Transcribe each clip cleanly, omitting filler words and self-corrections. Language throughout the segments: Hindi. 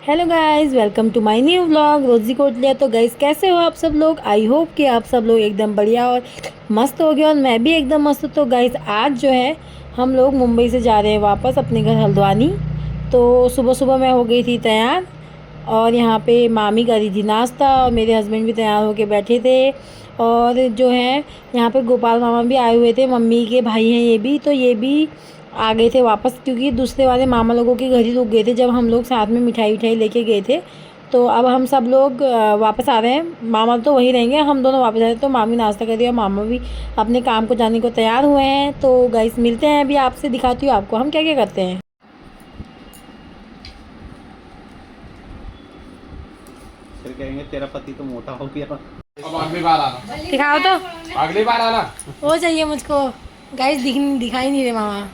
Hello guys, welcome to my new vlog Rosy Kotlia. तो गाइस, कैसे हो आप सब लोग? आई होप कि आप सब लोग एकदम बढ़िया और मस्त हो गए और मैं भी एकदम मस्त हूँ। तो गाइस, आज जो है हम लोग मुंबई से जा रहे हैं वापस अपने घर हल्द्वानी। तो सुबह सुबह मैं हो गई थी तैयार और यहाँ पे मामी कर रही थी नाश्ता और मेरे हस्बैंड भी तैयार होके बैठे थे। और जो है यहाँ पे गोपाल मामा भी आए हुए थे, मम्मी के भाई हैं ये भी, तो ये भी आ गए थे वापस, क्योंकि दूसरे वाले मामा लोगों के घर ही रुक गए थे जब हम लोग साथ में मिठाई विठाई लेके गए थे। तो अब हम सब लोग वापस आ रहे हैं। मामा तो वहीं रहेंगे, हम दोनों वापस आ रहे हैं। तो मामी नाश्ता कर रही है और मामा भी अपने काम को जाने को तैयार हुए हैं। तो गाइस, मिलते हैं, अभी आपसे दिखाती हूँ आपको हम क्या क्या करते हैं। फिर कहेंगे तेरा पति तो मोटा हो गया। अब अगली बार आना, दिखाओ तो। अगली बार आना। वो चाहिए मुझको। गाइस, दिखाई नहीं रहे मामा।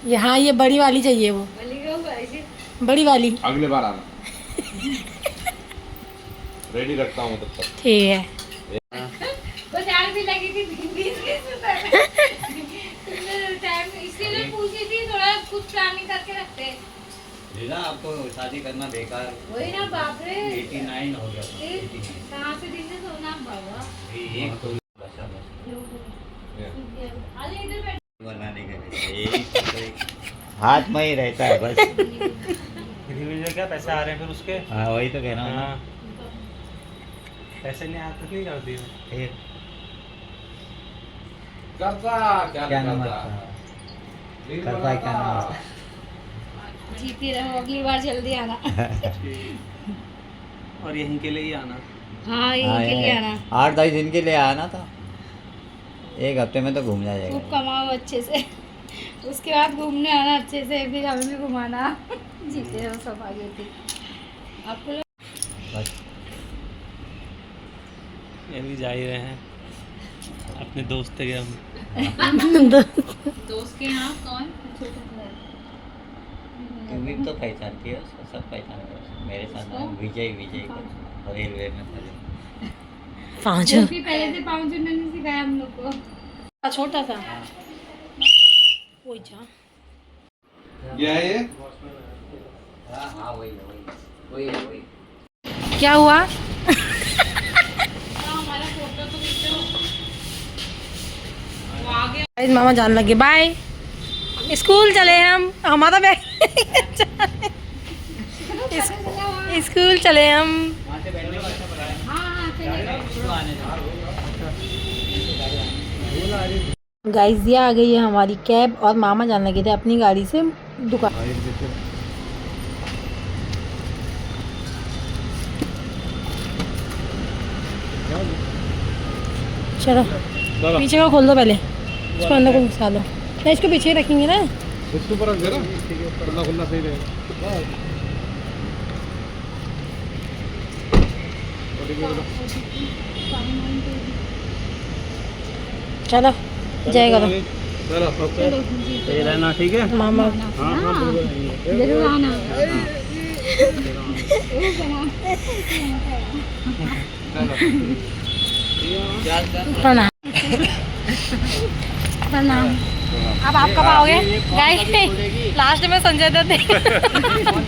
यहाँ ये बड़ी वाली चाहिए, वो बड़ी वाली। अगली बार आना। रेडी रखता हूँ तब तक। ठीक है। बाजार भी लगी थी 20-20 रुपए में। टाइम इसीलिए पूछी थी, थोड़ा कुछ प्लानिंग करके रखते। लीला, आपको शादी करना बेकार। वही ना, बाप रे 89 हो गया। कहाँ से दिन से सोना बाबा। एक तो अरे इधर बैठ। बनाने के लिए हाथ में ही रहता है बस। क्या पैसे आ रहे हैं फिर उसके? हाँ, वही तो कह रहा हूँ ना। हाँ, पैसे नहीं आते नहीं करती है। फिर करता क्या नंबर करता है, क्या नंबर? जीती रहो, अगली बार जल्दी आना। और यहीं के लिए ही आना। हाँ, यहीं के लिए आना। 8-10 दिन के लिए आना था, एक हफ्ते में तो घूम जाएगा। खूब कमाओ अच्छे से, उसके बाद घूमने आना अच्छे से, फिर हमें भी घुमाना। जीते रहो, सब आगे थी आपको लोग। बस ये भी जा ही रहे हैं अपने दोस्त के हम। दोस्त के यहाँ कौन? तुम भी तो पहचानती है उसको, सब पहचानते हो। मेरे साथ विजय को रेलवे में पहले पाँच वो भी पहले से पाँच उन्होंने सिखाया हम लोग को। छोटा सा वो जा। क्या है ये? हाँ, वही क्या हुआ? हमारा फोटो तो खींचो। वो आ गया। गाइस, मामा जान लगे, बाय। स्कूल चले हम, हमारा बैग स्कूल चले हम। हाँ चलिए। गाइस, ये आ गई है हमारी कैब और मामा जान लगे थे अपनी गाड़ी से दुकान। चलो पीछे का खोल दो, पहले इसको अंदर को घुसा लो। नहीं, इसको पीछे ही रखेंगे ना। इसके ऊपर रख दे ना, खुला खुला सही रहेगा। चलो जाएगा तो चलो ये रहना, ठीक है मामा। जरूर आना। प्रणाम। प्रणाम। अब आप कब आओगे? गाइस, लास्ट में संजय दत्त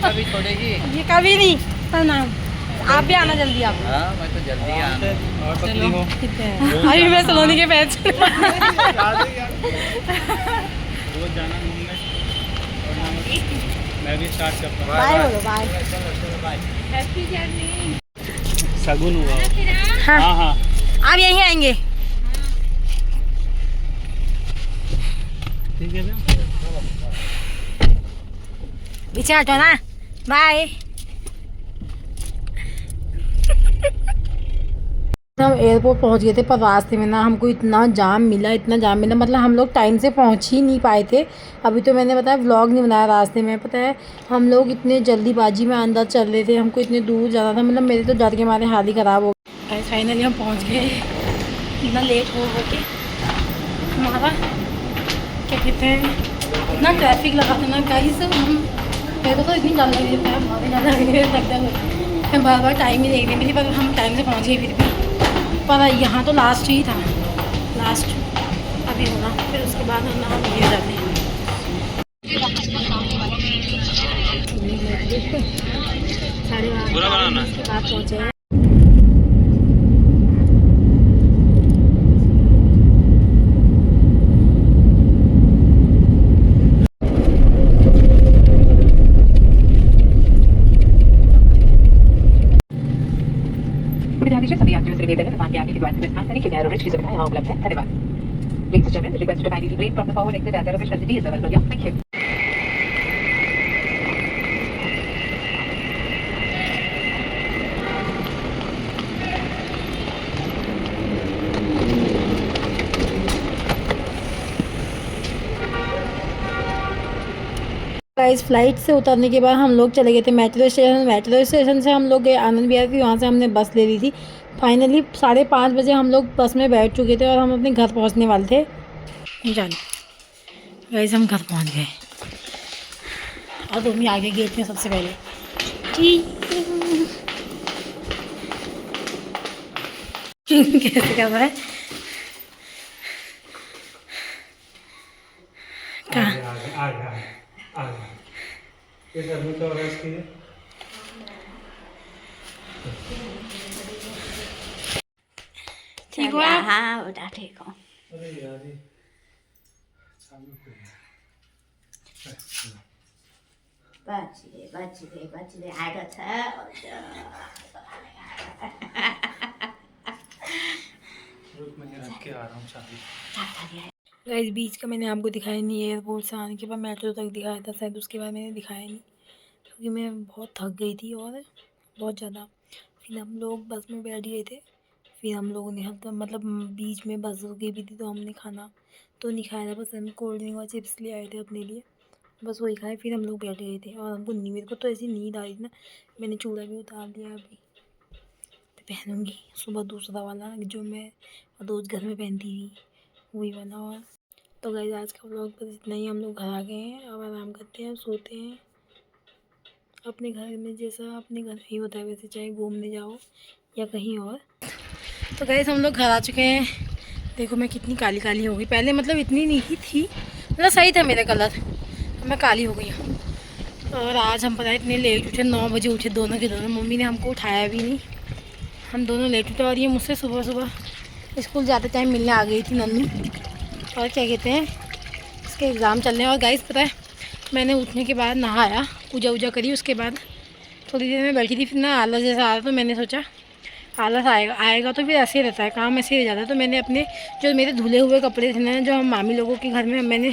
कभी छोड़ेगी? ये कभी नहीं। प्रणाम। आप भी आना जल्दी। आप हाँ, मैं तो जल्दी आना। और पत्नी हो अभी मैं सलोनी के पैच रोज जाना घूमने। मैं भी स्टार्ट करता हूँ। बाय बोलो, बाय। Happy journey. शगुन हुआ। हाँ, हाँ हाँ, आप यहीं आएंगे। ठीक है ना। पीछे हटो ना। बाय। हम एयरपोर्ट पहुंच गए थे, पर रास्ते में ना हमको इतना जाम मिला, मतलब हम लोग टाइम से पहुंच ही नहीं पाए थे। अभी तो मैंने बताया व्लॉग नहीं बनाया रास्ते में। पता है, हम लोग इतने जल्दीबाजी में अंदर चल रहे थे, हमको इतने दूर जाना था, मतलब मेरे तो डर के मारे हाल ही ख़राब हो गया। फाइनली हम पहुँच गए, इतना लेट हो के। हमारा क्या कहते हैं, इतना ट्रैफिक लगा था ना गाइस। हम मेरे को तो इतनी जल्दी लगी थी, बहुत ज़्यादा मैं बार बार टाइम ही देख रही थी, पर हम टाइम से पहुँच गए फिर भी। पर यहाँ तो लास्ट ही था, लास्ट अभी होना, फिर उसके बाद हम ना वीडियो डालते हैं। पूरा बनाना है। उसके बाद पहुँचे हैं। सभी यात्रियों से निवेदन है विमान के आगे की द्वार से स्नान करें क्योंकि एरोरिच की सुविधा यहाँ उपलब्ध है। धन्यवाद। Ladies and gentlemen, request to kindly refrain from the forward exit as aerobic facility is available. Yeah, thank you. Guys flight से उतरने के बाद हम लोग चले गए थे मेट्रो स्टेशन। मेट्रो स्टेशन से हम लोग गए आनंद विहार की, वहाँ से हमने बस ले ली थी। फाइनली 5:30 बजे हम लोग बस में बैठ चुके थे और हम अपने घर पहुँचने वाले थे। जाने गाइस हम घर पहुँच गए और तुम आगे गेट में सबसे पहले कैसे कर रहा है ठीक हुआ? हाँ बेटा ठीक हो। बच ले आएगा था। गाइस बीच का मैंने आपको दिखाया नहीं, एयरपोर्ट से आने के बाद मेट्रो तक दिखाया था शायद, उसके बाद मैंने दिखाया नहीं क्योंकि मैं बहुत थक गई थी और बहुत ज़्यादा। फिर हम लोग बस में बैठ गए थे। फिर हम लोगों ने तो मतलब बीच में बस रुकी भी थी तो हमने खाना तो नहीं खाया था, बस हम कोल्ड ड्रिंक और चिप्स ले आए थे अपने लिए, बस वही खाए। फिर हम लोग बैठ गए थे और हमको मेरे को तो ऐसी नींद आ रही थी ना, मैंने चूड़ा भी उतार लिया। अभी तो पहनूँगी सुबह दूसरा वाला जो मैं रोज़ घर में पहनती थी वही वाला। और तो गाइस आज का व्लॉग बस इतना ही। हम लोग घर आ गए हैं, अब आराम करते हैं, सोते हैं। अपने घर में जैसा अपने घर में ही होता है वैसे, चाहे घूमने जाओ या कहीं और। तो गाइस हम लोग घर आ चुके हैं। देखो मैं कितनी काली काली हो गई, पहले मतलब इतनी नहीं थी, मतलब सही था मेरा कलर, मैं काली हो गई हूँ। और आज हम पता है इतने लेट उठे, 9 बजे उठे दोनों के दोनों। मम्मी ने हमको उठाया भी नहीं, हम दोनों लेट उठे। और ये मुझसे सुबह सुबह स्कूल जाते टाइम मिलने आ गई थी नन्नू। और क्या कहते हैं, इसके एग्ज़ाम चल रहे हैं। और गाइस पता है मैंने उठने के बाद नहाया, पूजा वूजा करी, उसके बाद थोड़ी देर में बैठी थी। फिर ना आलस जैसा आ रहा तो मैंने सोचा आलस आएगा तो फिर ऐसे ही रहता है, काम ऐसे ही रह जाता है। तो मैंने अपने जो मेरे धुले हुए कपड़े थे ना, जो हम मामी लोगों के घर में मैंने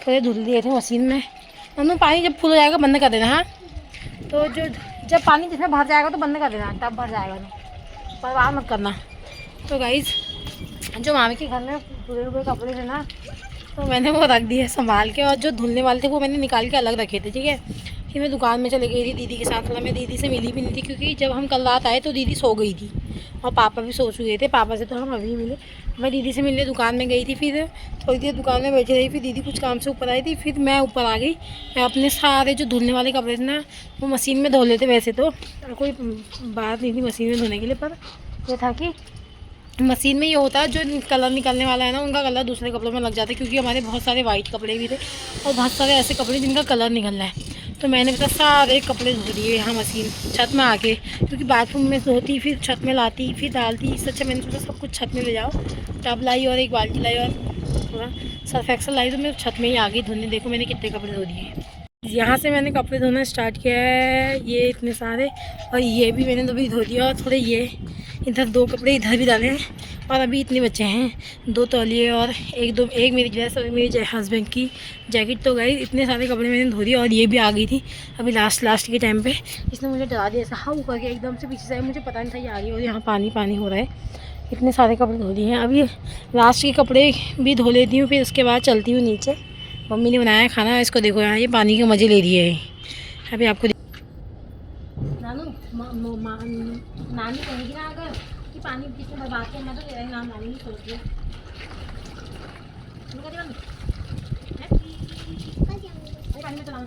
थोड़े धुल दिए थे मशीन में। नन्नू पानी जब फुल हो जाएगा बंद कर देना। हाँ तो जो जब पानी जिसमें भर जाएगा तो बंद कर देना, तब भर जाएगा तो परवाह मत करना। तो गाइस जो मामी के घर में धुले हुए कपड़े थे ना, तो मैंने वो रख दिए संभाल के, और जो धुलने वाले थे वो मैंने निकाल के अलग रखे थे। ठीक है, फिर मैं दुकान में चली गई थी दीदी के साथ। थोड़ा मैं दीदी से मिली भी नहीं थी क्योंकि जब हम कल रात आए तो दीदी सो गई थी और पापा भी सो चुके थे। पापा से तो हम अभी मिले, मैं दीदी से मिलने दुकान में गई थी। फिर थोड़ी देर दुकान में बैठी रही, फिर दीदी कुछ काम से ऊपर आई थी, फिर मैं ऊपर आ गई। मैं अपने सारे जो धुलने वाले कपड़े थे ना वो मशीन में धो लेते। वैसे तो कोई बात नहीं थी मशीन में धोने के लिए, पर ये था कि मशीन में ये होता है जो कलर निकलने वाला है ना, उनका कलर दूसरे कपड़ों में लग जाता है। क्योंकि हमारे बहुत सारे वाइट कपड़े भी थे और बहुत सारे ऐसे कपड़े जिनका कलर निकल रहा है। तो मैंने पता सारे कपड़े धो दिए यहाँ मशीन छत में आके, क्योंकि बाथरूम में धोती फिर छत में लाती फिर डालती। इससे अच्छा मैंने सोचा सब कुछ छत में ले जाओ। टब लाई और एक बाल्टी लाई और थोड़ा सर्फ एक्सेल लाई, तो मैं छत में ही आ गई धोने। देखो मैंने कितने कपड़े धो दिए। यहाँ से मैंने कपड़े धोना स्टार्ट किया है, ये इतने सारे, और ये भी मैंने अभी धो दिया। और थोड़े ये इधर 2 कपड़े इधर भी डाले हैं। और अभी इतने बच्चे हैं, 2 तौलिए और एक मेरी ड्रेस और मेरी हस्बैंड की जैकेट। तो गई इतने सारे कपड़े मैंने धो दिए। और ये भी आ गई थी अभी लास्ट के टाइम पे, इसने मुझे डरा दिया ऐसा हाँ ऊपर के एकदम से पीछे से, मुझे पता नहीं था ये आ गई। और यहाँ पानी हो रहा है, इतने सारे कपड़े धो दिए हैं। अभी लास्ट के कपड़े भी धो लेती हूँ, फिर उसके बाद चलती हूँ नीचे। मम्मी ने बनाया खाना, इसको देखो यहाँ ये पानी के मज़े ले रही है। अभी आपको नानू नानी कहेगी ना अगर कि पानी किसने बर्बाद किया, मैं तो तेरा ही नाम नानी नहीं सोच रही। पानी में चलाना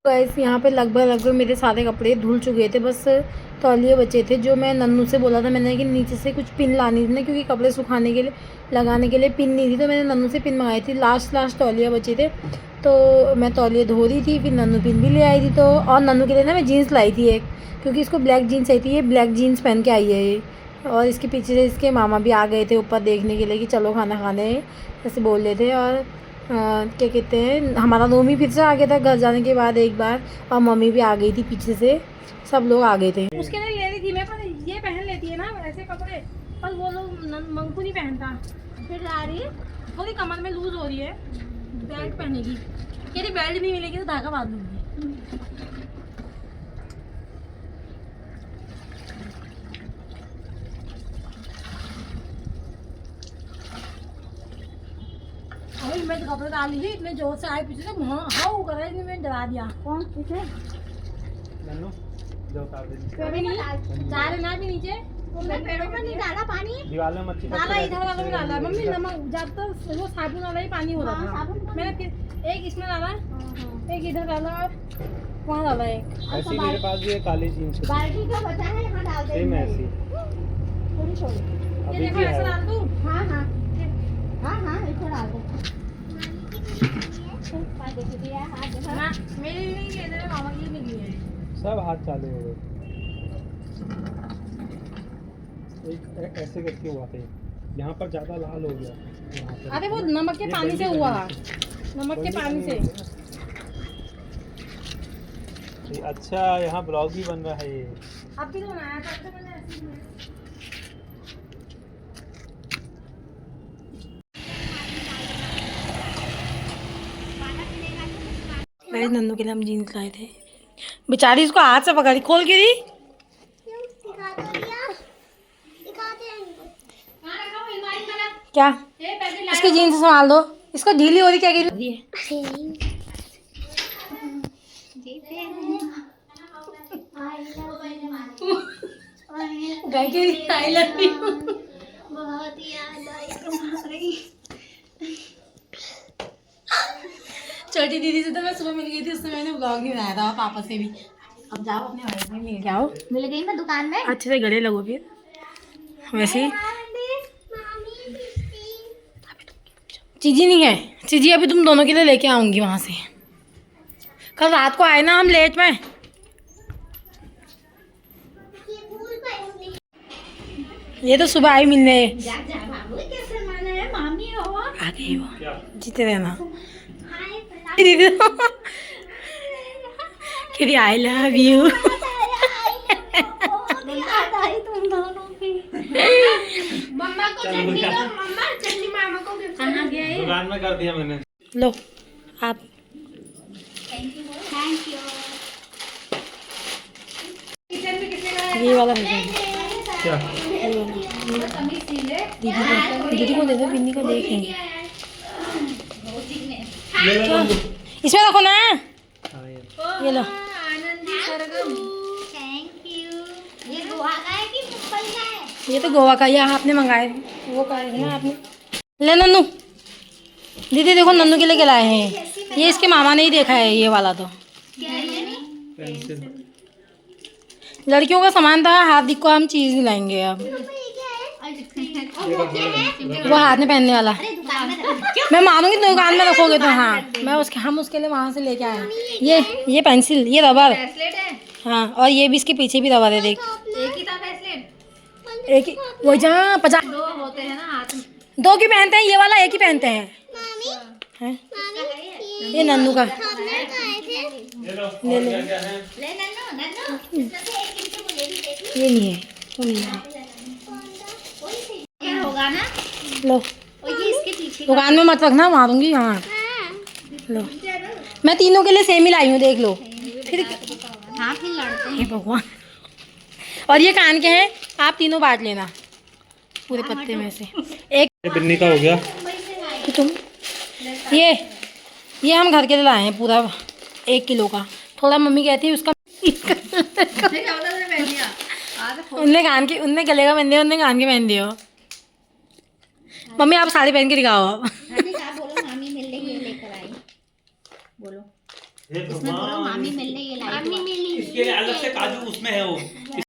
गाइस यहाँ पे लगभग मेरे सारे कपड़े धुल चुके थे, बस तौलिए बचे थे जो मैं नन्नू से बोला था मैंने कि नीचे से कुछ पिन लानी थी ना, क्योंकि कपड़े सुखाने के लिए लगाने के लिए पिन नहीं थी, तो मैंने नन्नू से पिन मंगाई थी। लास्ट तौलिया बचे थे तो मैं तौलिए धो रही थी, फिर नन्नू पिन भी ले आई थी। तो और नन्नू के लिए ना मैं जीन्स लाई थी एक, क्योंकि इसको ब्लैक जीन्स आई थी, ये ब्लैक जीन्स पहन के आई है ये। और इसके पीछे से इसके मामा भी आ गए थे ऊपर देखने के लिए कि चलो खाना खाने, ऐसे बोल रहे थे। और क्या कहते हैं, हमारा रूम ही फिर से आ गया था घर जाने के बाद एक बार, और मम्मी भी आ गई थी पीछे से, सब लोग आ गए थे। उसके लिए ले रही थी मैं, पर ये पहन लेती है ना ऐसे कपड़े, पर वो लोग मंकू नहीं पहनता। फिर ला रही है, थोड़ी कमर में लूज हो रही है, बेल्ट पहनेगी। कह रही बेल्ट नहीं मिलेगी तो धागा बांध लूँगी। अभी मैं कपड़े डाल ली थी, इतने जोर से आए पीछे से, हाँ कर रही थी, मैंने डरा दिया। कौन पीछे? नन्नू जो उतार दे कभी नहीं जा रहे ना भी नीचे, तुमने पेड़ों में नहीं डाला पानी, दीवार में मच्छी डाला इधर वाला भी डाला। मम्मी नमक जब तक वो साबुन वाला ही पानी हो रहा था, मैंने फिर एक इसमें डाला, एक इधर डाला, वहाँ डाला एक। ऐसी मेरे पास भी है काली जीन्स बाल्टी का बचा है, यहाँ डाल दे। सेम ऐसी थोड़ी छोड़ी। ये अभी देखो भी ऐसा है। डाल दूँ। हाँ हाँ हाँ हाँ, इसे डाल दो। ना मेरे लिए नहीं, ये मेरे मामा के लिए नहीं है। सब हाथ चालू हो गए। एक ऐसे करके हुआ था, यहाँ पर ज्यादा लाल हो गया यहाँ पर। अरे वो नमक के पानी से हुआ, नमक के पानी से। अच्छा यहाँ ब्लॉग भी बन रहा है ये। अब भी तो बनाया था, तो मैंने ऐसे ही बनाया। मेरे नन्नू के लिए हम जीन्स लाए थे, बेचारी इसको हाथ से पकड़ी, खोल के दी। क्या इसकी जीन्स संभाल दो, इसको ढीली हो रही, क्या गिरी है। I love you. बहुत याद आई तुम्हारी। छोटी दीदी से तो मैं सुबह मिल गई थी, उससे मैंने ब्लॉग नहीं बनाया था, पापा से भी। अब जाओ अपने भाई से मिल के आओ, मिल गई मैं दुकान में। अच्छे से गले लगो फिर। वैसे ही चीजी नहीं है, चीजी अभी तुम दोनों के लिए लेके आऊंगी वहां से। कल रात को आए ना हम लेट में। ये तो सुबह आई मिलने, आ गई वो, जीते रहना। दीदी दीदी आई लव यू। मम्मा को चटनी दो, मम्मा चटनी मामा को गिफ्ट। कहाँ गया ये? दुकान में कर दिया मैंने। लो आप। Thank you. किचन में किसने लगाया? ये वाला है क्या दीदी को दे दो, बिन्नी को देखेंगे। ले ले लो। इसमें रखो ना, हाँ, ये लो। आनंदी सरगम। Thank you. ये गोवा का है कि मुंबई का है? ये तो गोवा का, ये आपने मंगाए, वो का है ना आपने। ले नन्नू, दीदी देखो नन्नू के लिए क्या लाए हैं, ये इसके मामा ने ही देखा है ये वाला। तो पेंसिल लड़कियों का सामान था, हार्दिक को हम चीज़ नहीं लाएंगे अब। वो हाथ में पहनने वाला मैं मानूंगी, दुकान में रखोगे तो। हाँ मैं हम उसके लिए वहाँ से लेके आए। ये पेंसिल, ये रबर, हाँ, और ये भी इसके पीछे भी रबर है, देख। एक ही था ब्रेसलेट, एक ही, वो जहाँ 50 दो होते हैं ना हाथ में। दो की पहनते हैं, ये वाला एक ही पहनते हैं। हैं? ये नन्नू का, ले लो। ले लो। क्या है? ये नहीं है, वो नहीं है। क्या होगा ना? लो, और ये इसके पीछे दुकान में मत रखना, मारूंगी। हाँ लो, मैं तीनों के लिए सेम ही लाई हूँ, देख लो। फिर हाँ फिर लड़ते हे भगवान। और ये कान के हैं, आप तीनों बांट लेना पूरे पत्ते में से एक। ये बिन्नी का हो गया। कि तुम ये हम घर के लिए लाए हैं पूरा 1 किलो का। थोड़ा मम्मी कहती है उसका उनने गले का पहन दिया, उनने कान के पहन दिया। मम्मी आप साड़ी पहन के दिखाओ। मामी कहा बोलो मामी मिलने ये लेकर आई। बोलो इसमें बोलो मामी मिलने ये लाई। मामी मिली इसके लिए अलग से काजू उसमें है वो